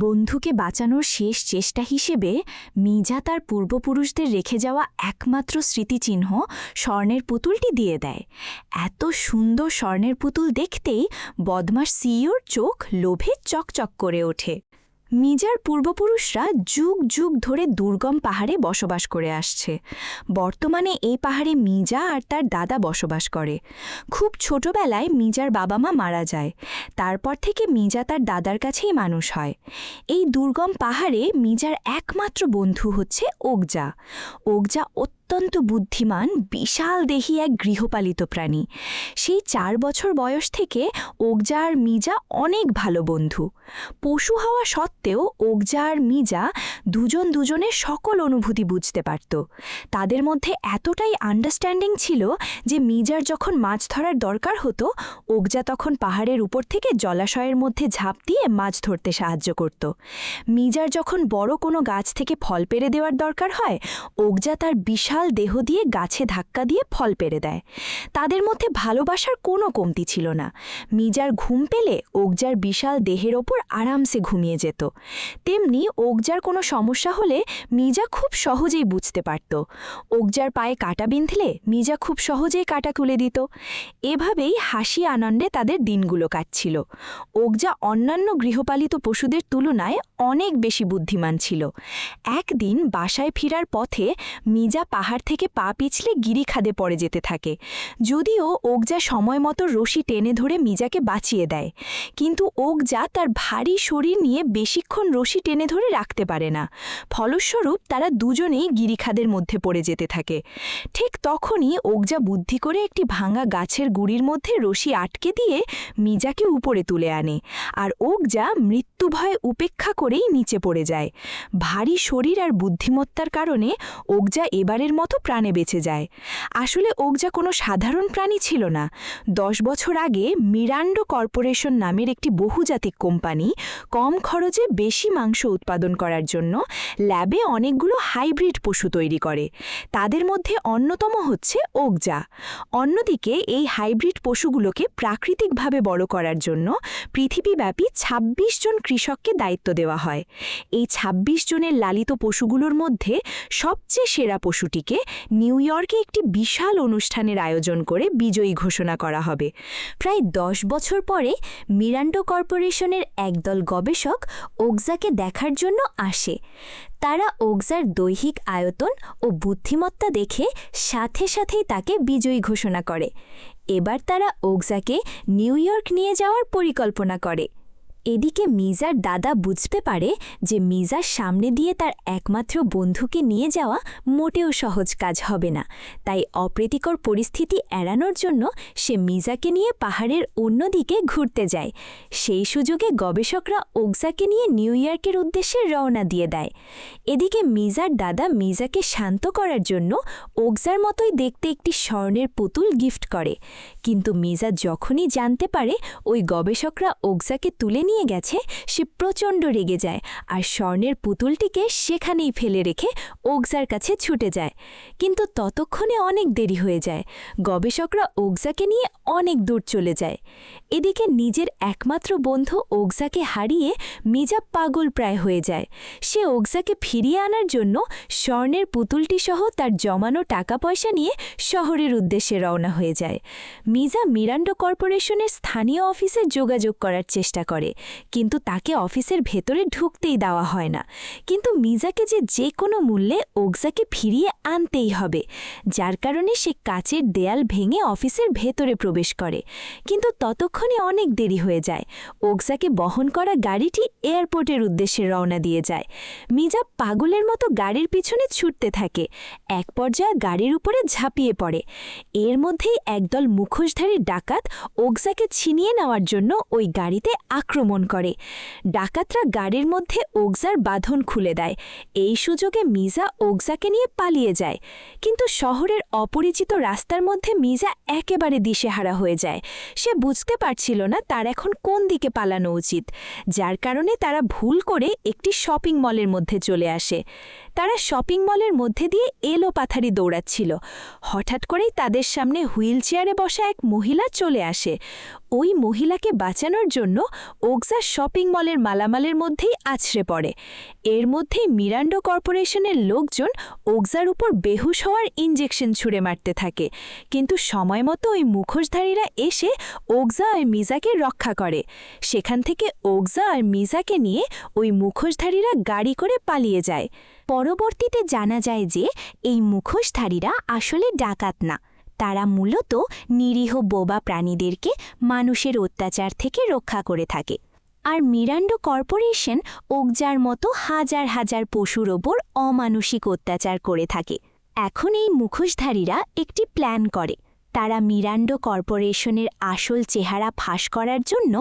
বন্ধুকে বাঁচানোর শেষ চেষ্টা হিসেবে মিজা তার পূর্বপুরুষদের রেখে যাওয়া একমাত্র স্মৃতিচিহ্ন স্বর্ণের পুতুলটি দিয়ে দেয়। এত সুন্দর স্বর্ণের পুতুল দেখতেই বদমাশ সিইওর চোখ লোভে চকচক করে ওঠে। মিজার পূর্বপুরুষরা যুগ যুগ ধরে দুর্গম পাহাড়ে বসবাস করে আসছে। বর্তমানে এই পাহাড়ে মিজা আর তার দাদা বসবাস করে। খুব ছোটবেলায় মিজার বাবা মা মারা যায়। তারপর থেকে মিজা তার দাদার কাছেই মানুষ হয়। এই দুর্গম পাহাড়ে মিজার একমাত্র বন্ধু হচ্ছে ওগজা। ওগজা অত্যন্ত বুদ্ধিমান, বিশাল দেহী এক গৃহপালিত প্রাণী। সেই 4 বছর বয়স থেকে ওগজা আর মিজা অনেক ভালো বন্ধু। পশু হওয়া সত্ত্বেও ওগজা আর মিজা দুজন দুজনের সকল অনুভূতি বুঝতে পারত। তাদের মধ্যে এতটাই আন্ডারস্ট্যান্ডিং ছিল যে মিজার যখন মাছ ধরার দরকার হতো, ওগজা তখন পাহাড়ের উপর থেকে জলাশয়ের মধ্যে ঝাঁপ দিয়ে মাছ ধরতে সাহায্য করত। মিজার যখন বড় কোনো গাছ থেকে ফল পেড়ে দেওয়ার দরকার হয়, ওগজা তার বিশাল দেহ দিয়ে গাছে ধাক্কা দিয়ে ফল পেড়ে দেয়। তাদের মধ্যে ভালোবাসার কোনো কমতি ছিল না। মিজার ঘুম পেলে ওগজার বিশাল দেহের ওপর আরামসে ঘুমিয়ে যেত। তেমনি ওগজার কোনো সমস্যা হলে মিজা খুব সহজেই বুঝতে পারত। ওগজার পায়ে কাঁটা বিঁধলে মিজা খুব সহজেই কাঁটা তুলে দিত। এভাবেই হাসি আনন্দে তাদের দিনগুলো কাটছিল। ওগজা অন্যান্য গৃহপালিত পশুদের তুলনায় অনেক বেশি বুদ্ধিমান ছিল। একদিন বাসায় ফেরার পথে মিজা পাহাড় থেকে পা পিছলে গিরিখাদে পড়ে যেতে থাকে। যদিও ওগজা সময় মতো রশি টেনে ধরে মিজাকে বাঁচিয়ে দেয়, কিন্তু ওগজা তার ভারী শরীর নিয়ে বেশিক্ষণ রশি টেনে ধরে রাখতে পারে না। ফলস্বরূপ তারা দুজনেই গিরিখাদের মধ্যে পড়ে যেতে থাকে। ঠিক তখনই ওগজা বুদ্ধি করে একটি ভাঙা গাছের গুড়ির মধ্যে রশি আটকে দিয়ে মিজাকে উপরে তুলে আনে, আর ওগজা মৃত্যুভয় উপেক্ষা করেই নিচে পড়ে যায়। ভারী শরীর আর বুদ্ধিমত্তার কারণে ওগজা এবারের মতো প্রাণে বেঁচে যায়। আসলে ওগজা কোনো সাধারণ প্রাণী ছিল না। 10 বছর আগে মিরান্ডো কর্পোরেশন নামের একটি বহুজাতিক কোম্পানি কম খরচে বেশি মাংস উৎপাদন করার জন্য ল্যাবে অনেকগুলো হাইব্রিড পশু তৈরি করে। তাদের মধ্যে অন্যতম হচ্ছে ওগজা। অন্যদিকে এই হাইব্রিড পশুগুলোকে প্রাকৃতিকভাবে বড় করার জন্য পৃথিবীব্যাপী 26 জন কৃষককে দায়িত্ব দেওয়া হয়। এই 26 জনের লালিত পশুগুলোর মধ্যে সবচেয়ে সেরা পশুটিকে নিউ ইয়র্কে একটি বিশাল অনুষ্ঠানের আয়োজন করে বিজয়ী ঘোষণা করা হবে। প্রায় 10 বছর পরে মিরান্ডো কর্পোরেশনের একদল গবেষক ওগজাকে দেখার জন্য আসে। তারা ওগজার দৈহিক আয়তন ও বুদ্ধিমত্তা দেখে সাথে সাথেই তাকে বিজয়ী ঘোষণা করে। এবার তারা ওগজাকে নিউ ইয়র্ক নিয়ে যাওয়ার পরিকল্পনা করে। এদিকে মিজার দাদা বুঝতে পারে যে মিজার সামনে দিয়ে তার একমাত্র বন্ধুকে নিয়ে যাওয়া মোটেও সহজ কাজ হবে না। তাই অপ্রীতিকর পরিস্থিতি এড়ানোর জন্য সে মিজাকে নিয়ে পাহাড়ের অন্যদিকে ঘুরতে যায়। সেই সুযোগে গবেষকরা ওগজাকে নিয়ে নিউ ইয়র্কের উদ্দেশ্যে রওনা দিয়ে দেয়। এদিকে মিজার দাদা মিজাকে শান্ত করার জন্য ওগজার মতোই দেখতে একটি স্বর্ণের পুতুল গিফট করে। কিন্তু মিজা যখনই জানতে পারে ওই গবেষকরা ওগজাকে তুলে নিয়ে গেছে, সে প্রচণ্ড রেগে যায় আর স্বর্ণের পুতুলটিকে সেখানেই ফেলে রেখে ওগজার কাছে ছুটে যায়। কিন্তু ততক্ষণে অনেক দেরি হয়ে যায়। গবেষকরা ওগজাকে নিয়ে অনেক দূর চলে যায়। এদিকে নিজের একমাত্র বন্ধু ওগজাকে হারিয়ে মিজা পাগল প্রায় হয়ে যায়। সে ওগজাকে ফিরিয়ে আনার জন্য স্বর্ণের পুতুলটি সহ তার জমানো টাকা পয়সা নিয়ে শহরের উদ্দেশ্যে রওনা হয়ে যায়। মিজা মিরান্ডো কর্পোরেশনের স্থানীয় অফিসে যোগাযোগ করার চেষ্টা করে, কিন্তু তাকে অফিসের ভেতরে ঢুকতেই দেওয়া হয় না। কিন্তু মিজাকে যে কোনো মূল্যে ওগজাকে ফিরিয়ে আনতেই হবে, যার কারণে সে কাচের দেয়াল ভেঙে অফিসের ভেতরে প্রবেশ করে। কিন্তু ততক্ষণে অনেক দেরি হয়ে যায়। ওগজাকে বহন করা গাড়িটি এয়ারপোর্টের উদ্দেশ্যে রওনা দিয়ে যায়। মিজা পাগলের মতো গাড়ির পিছনে ছুটতে থাকে। এক পর্যায়ে গাড়ির উপরে ঝাঁপিয়ে পড়ে। এর মধ্যেই একদল মুখোশধারী ডাকাত ওগজাকে ছিনিয়ে নেওয়ার জন্য ওই গাড়িতে আক্রমণ করে। ডাকাতরা গাড়ির মধ্যে ওগজার বাঁধন খুলে দেয়। এই সুযোগে মিজা ওগজাকে নিয়ে পালিয়ে যায়। কিন্তু শহরের অপরিচিত রাস্তার মধ্যে মিজা একেবারে দিশেহারা হয়ে যায়। সে বুঝতে পারে পারছিল না তার এখন কোন দিকে পালানো উচিত, যার কারণে তারা ভুল করে একটি শপিং মলের মধ্যে চলে আসে। তারা শপিং মলের মধ্যে দিয়ে এলোপাথারি দৌড়াচ্ছিল। হঠাৎ করেই তাদের সামনে হুইল চেয়ারে বসা এক মহিলা চলে আসে। ওই মহিলাকে বাঁচানোর জন্য ওগজা শপিং মলের মালামালের মধ্যেই আছড়ে পড়ে। এর মধ্যেই মিরান্ডো কর্পোরেশনের লোকজন ওগজার উপর বেহুশ হওয়ার ইঞ্জেকশন ছুঁড়ে মারতে থাকে, কিন্তু সময় মতো ওই মুখোশধারীরা এসে ওগজা আর মিজাকে রক্ষা করে। সেখান থেকে ওগজা আর মিজাকে নিয়ে ওই মুখোশধারীরা গাড়ি করে পালিয়ে যায়। পরবর্তীতে জানা যায় যে এই মুখোশধারীরা আসলে ডাকাত না, তারা মূলত নিরীহ বোবা প্রাণীদেরকে মানুষের অত্যাচার থেকে রক্ষা করে থাকে। আর মিরান্ডো কর্পোরেশন ওগজার মতো হাজার হাজার পশুর ওপর অমানসিক অত্যাচার করে থাকে। এখন এই মুখোশধারীরা একটি প্ল্যান করে। তারা মিরান্ডো কর্পোরেশনের আসল চেহারা ফাঁস করার জন্য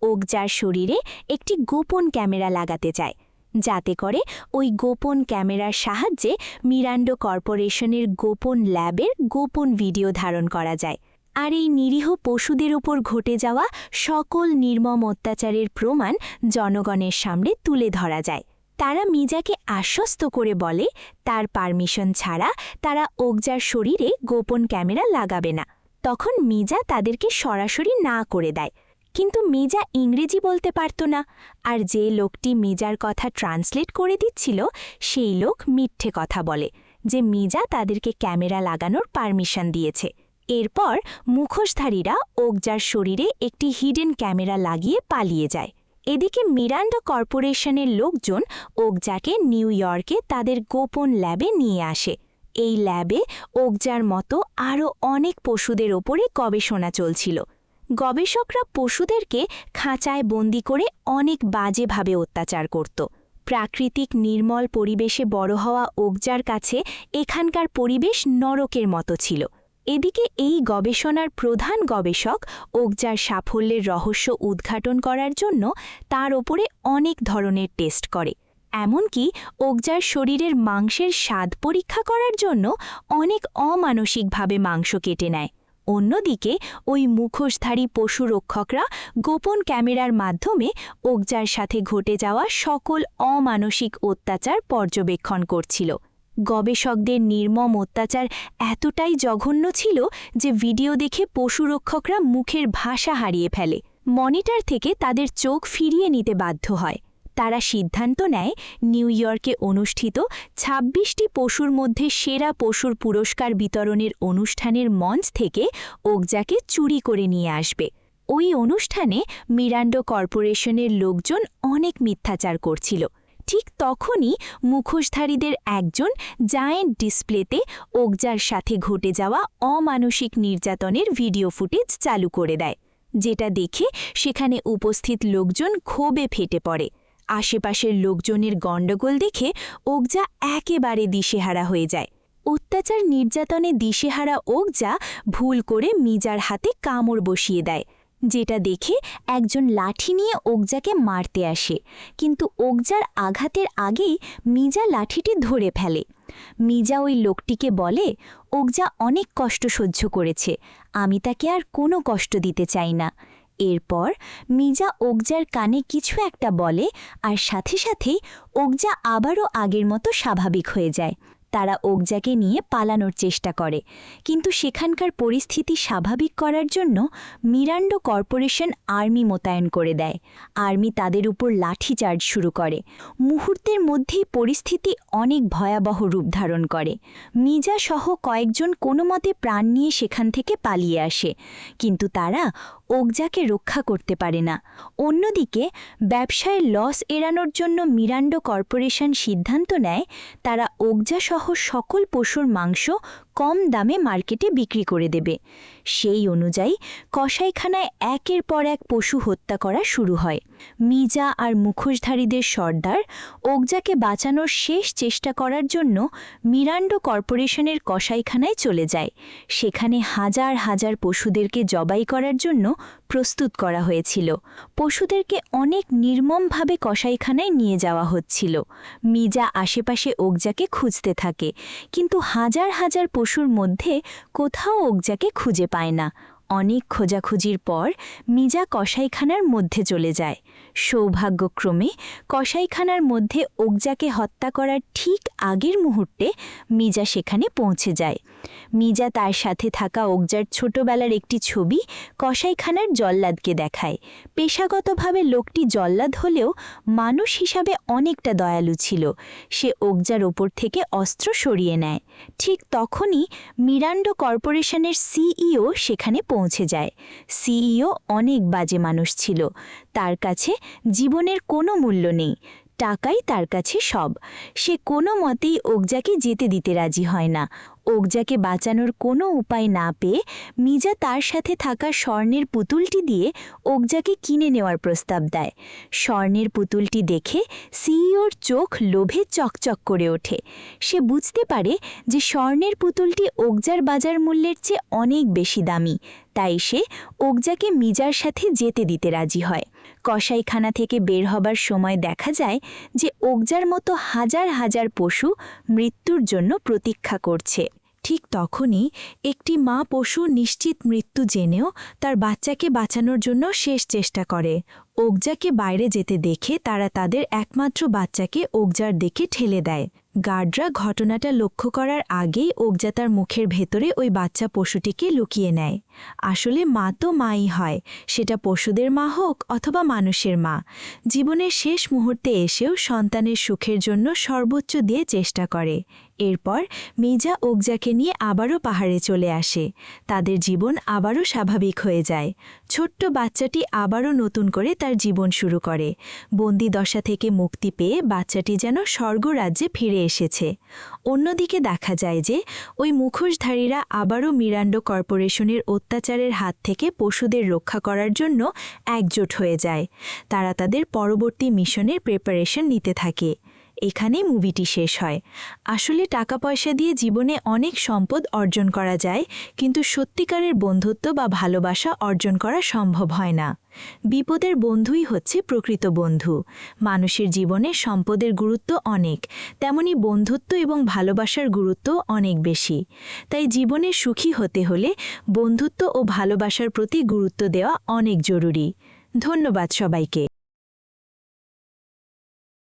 ওগজার শরীরে একটি গোপন ক্যামেরা লাগাতে চায়, যাতে করে ওই গোপন ক্যামেরার সাহায্যে মিরান্ডো কর্পোরেশনের গোপন ল্যাবের গোপন ভিডিও ধারণ করা যায়। আর এই নিরীহ পশুদের ওপর ঘটে যাওয়া সকল নির্মম অত্যাচারের প্রমাণ জনগণের সামনে তুলে ধরা যায়। তারা মিজাকে আশ্বস্ত করে বলে তার পারমিশন ছাড়া তারা ওগজার শরীরে গোপন ক্যামেরা লাগাবে না। তখন মিজা তাদেরকে সরাসরি না করে দেয়, কিন্তু মিজা ইংরেজি বলতে পারত না, আর যে লোকটি মিজার কথা ট্রান্সলেট করে দিচ্ছিল সেই লোক মিথ্যে কথা বলে যে মিজা তাদেরকে ক্যামেরা লাগানোর পারমিশন দিয়েছে। এরপর মুখোশধারীরা ওগজার শরীরে একটি হিডেন ক্যামেরা লাগিয়ে পালিয়ে যায়। এদিকে মিরান্ডো কর্পোরেশনের লোকজন ওগজাকে নিউ ইয়র্কে তাদের গোপন ল্যাবে নিয়ে আসে। এই ল্যাবে ওগজার মতো আরও অনেক পশুদের ওপরে গবেষণা চলছিল। গবেষকরা পশুদেরকে খাঁচায় বন্দি করে অনেক বাজেভাবে অত্যাচার করত। প্রাকৃতিক নির্মল পরিবেশে বড় হওয়া ওগজার কাছে এখানকার পরিবেশ নরকের মতো ছিল। এদিকে এই গবেষণার প্রধান গবেষক ওগজার সাফল্যের রহস্য উদ্ঘাটন করার জন্য তার ওপরে অনেক ধরনের টেস্ট করে। এমনকি ওগজার শরীরের মাংসের স্বাদ পরীক্ষা করার জন্য অনেক অমানসিকভাবে মাংস কেটে নেয়। অন্যদিকে ওই মুখোশধারী পশুরক্ষকরা গোপন ক্যামেরার মাধ্যমে ওগজার সাথে ঘটে যাওয়া সকল অমানসিক অত্যাচার পর্যবেক্ষণ করছিল। গবেষকদের নির্মম অত্যাচার এতটাই জঘন্য ছিল যে ভিডিও দেখে পশুরক্ষকরা মুখের ভাষা হারিয়ে ফেলে। মনিটর থেকে তাদের চোখ ফিরিয়ে নিতে বাধ্য হয়। তারা সিদ্ধান্ত নেয় নিউ ইয়র্কে অনুষ্ঠিত ২৬টি পশুর মধ্যে সেরা পশুর পুরস্কার বিতরণের অনুষ্ঠানের মঞ্চ থেকে ওগজাকে চুরি করে নিয়ে আসবে। ওই অনুষ্ঠানে মিরান্ডো কর্পোরেশনের লোকজন অনেক মিথ্যাচার করছিল। ঠিক তখনই মুখোশধারীদের একজন জায়েন্ট ডিসপ্লেতে ওগজার সাথে ঘটে যাওয়া অমানসিক নির্যাতনের ভিডিও ফুটেজ চালু করে দেয়, যেটা দেখে সেখানে উপস্থিত লোকজন ক্ষোভে ফেটে পড়ে। আশেপাশের লোকজনের গণ্ডগোল দেখে ওগজা একেবারে দিশেহারা হয়ে যায়। অত্যাচার নির্যাতনে দিশেহারা ওগজা ভুল করে মিজার হাতে কামড় বসিয়ে দেয়, যেটা দেখে একজন লাঠি নিয়ে ওগজাকে মারতে আসে, কিন্তু ওগজার আঘাতের আগেই মিজা লাঠিটি ধরে ফেলে। মিজা ওই লোকটিকে বলে, ওগজা অনেক কষ্ট সহ্য করেছে, আমি তাকে আর কোনো কষ্ট দিতে চাই না। এরপর মিজা ওগজার কানে কিছু একটা বলে, আর সাথে সাথেই ওগজা আবারও আগের মতো স্বাভাবিক হয়ে যায়। তারা ওগজাকে নিয়ে পালানোর চেষ্টা করে, কিন্তু সেখানকার পরিস্থিতি স্বাভাবিক করার জন্য মিরান্ডো কর্পোরেশন আর্মি মোতায়েন করে দেয়। আর্মি তাদের উপর লাঠিচার্জ শুরু করে। মুহূর্তের মধ্যেই পরিস্থিতি অনেক ভয়াবহ রূপ ধারণ করে। মিজা সহ কয়েকজন কোনো মতে প্রাণ নিয়ে সেখান থেকে পালিয়ে আসে, কিন্তু তারা ওগজাকে রক্ষা করতে পারে না। অন্যদিকে ব্যবসায় লস এড়ানোর জন্য মিরান্ডো কর্পোরেশন সিদ্ধান্ত নেয় তারা ওগজা সহ সকল পশুর মাংস কম দামে মার্কেটে বিক্রি করে দেবে। সেই অনুযায়ী কসাইখানায় একের পর এক পশু হত্যা করা শুরু হয়। মিজা আর মুখোশধারীদের সর্দার ওগজাকে বাঁচানোর শেষ চেষ্টা করার জন্য মিরান্ডো কর্পোরেশনের কসাইখানায় চলে যায়। সেখানে হাজার হাজার পশুদেরকে জবাই করার জন্য প্রস্তুত করা হয়েছিল। পশুদেরকে অনেক নির্মমভাবে কসাইখানায় নিয়ে যাওয়া হচ্ছিল। মিজা আশেপাশে ওগজাকে খুঁজতে থাকে, কিন্তু হাজার হাজার পশুর মধ্যে কোথাও ওগজাকে খুঁজে পায় না। অনেক খোঁজাখুঁজির পর মিজা কসাইখানার মধ্যে চলে যায়। সৌভাগ্যক্রমে কসাইখানার মধ্যে ওগজাকে হত্যা করার ঠিক আগের মুহূর্তে মিজা সেখানে পৌঁছে যায়। মিজা তার সাথে থাকা ওগজার ছোটবেলার একটি ছবি কসাইখানার জল্লাদকে দেখায়। পেশাগতভাবে লোকটি জল্লাদ হলেও মানুষ হিসাবে অনেকটা দয়ালু ছিল। সে ওগজার ওপর থেকে অস্ত্র সরিয়ে নেয়। ঠিক তখনই মিরান্ডো কর্পোরেশনের সিইও সেখানে পৌঁছে যায়। সিইও অনেক বাজে মানুষ ছিল। তার কাছে জীবনের কোনো মূল্য নেই, টাকাই তার কাছে সব। সে কোনো মতেই ওগজাকে যেতে দিতে রাজি হয় না। ওগজাকে বাঁচানোর কোনো উপায় না পেয়ে মিজা তার সাথে থাকা স্বর্ণের পুতুলটি দিয়ে ওগজাকে কিনে নেওয়ার প্রস্তাব দেয়। স্বর্ণের পুতুলটি দেখে সিইওর চোখ লোভে চকচক করে ওঠে। সে বুঝতে পারে যে স্বর্ণের পুতুলটি ওগজার বাজার মূল্যের চেয়ে অনেক বেশি দামি, তাই সে ওগজাকে মিজার সাথে যেতে দিতে রাজি হয়। কসাইখানা থেকে বের হবার সময় দেখা যায় যে ওগজার মতো হাজার হাজার পশু মৃত্যুর জন্য প্রতীক্ষা করছে। ঠিক তখনই একটি মা পশু নিশ্চিত মৃত্যু জেনেও তার বাচ্চাকে বাঁচানোর জন্য শেষ চেষ্টা করে। ওগজাকে বাইরে যেতে দেখে তারা তাদের একমাত্র বাচ্চাকে ওগজার দিকে ঠেলে দেয়। গার্ডরা ঘটনাটা লক্ষ্য করার আগেই ওগজা তার মুখের ভেতরে ওই বাচ্চা পশুটিকে লুকিয়ে নেয়। আসলে মা তো মাই হয়, সেটা পশুদের মা হোক অথবা মানুষের মা। জীবনের শেষ মুহূর্তে এসেও সন্তানের সুখের জন্য সর্বোচ্চ দিয়ে চেষ্টা করে। এরপর মিজা ওগজাকে নিয়ে আবারও পাহাড়ে চলে আসে। তাদের জীবন আবারও স্বাভাবিক হয়ে যায়। ছোট্ট বাচ্চাটি আবারও নতুন করে তার জীবন শুরু করে। বন্দি দশা থেকে মুক্তি পেয়ে বাচ্চাটি যেন স্বর্গরাজ্যে ফিরে এসেছে। অন্যদিকে দেখা যায় যে ওই মুখোশধারীরা আবারও মিরান্ডো কর্পোরেশনের অত্যাচারের হাত থেকে পশুদের রক্ষা করার জন্য একজোট হয়ে যায়। তারা তাদের পরবর্তী মিশনের প্রিপারেশন নিতে থাকে। এখানেই মুভিটি শেষ হয়। আসলে টাকা পয়সা দিয়ে জীবনে অনেক সম্পদ অর্জন করা যায়, কিন্তু সত্যিকারের বন্ধুত্ব বা ভালোবাসা অর্জন করা সম্ভব হয় না। বিপদের বন্ধুই হচ্ছে প্রকৃত বন্ধু। মানুষের জীবনে সম্পদের গুরুত্ব অনেক, তেমনি বন্ধুত্ব এবং ভালোবাসার গুরুত্ব অনেক বেশি। তাই জীবনে সুখী হতে হলে বন্ধুত্ব ও ভালোবাসার প্রতি গুরুত্ব দেওয়া অনেক জরুরি। ধন্যবাদ সবাইকে।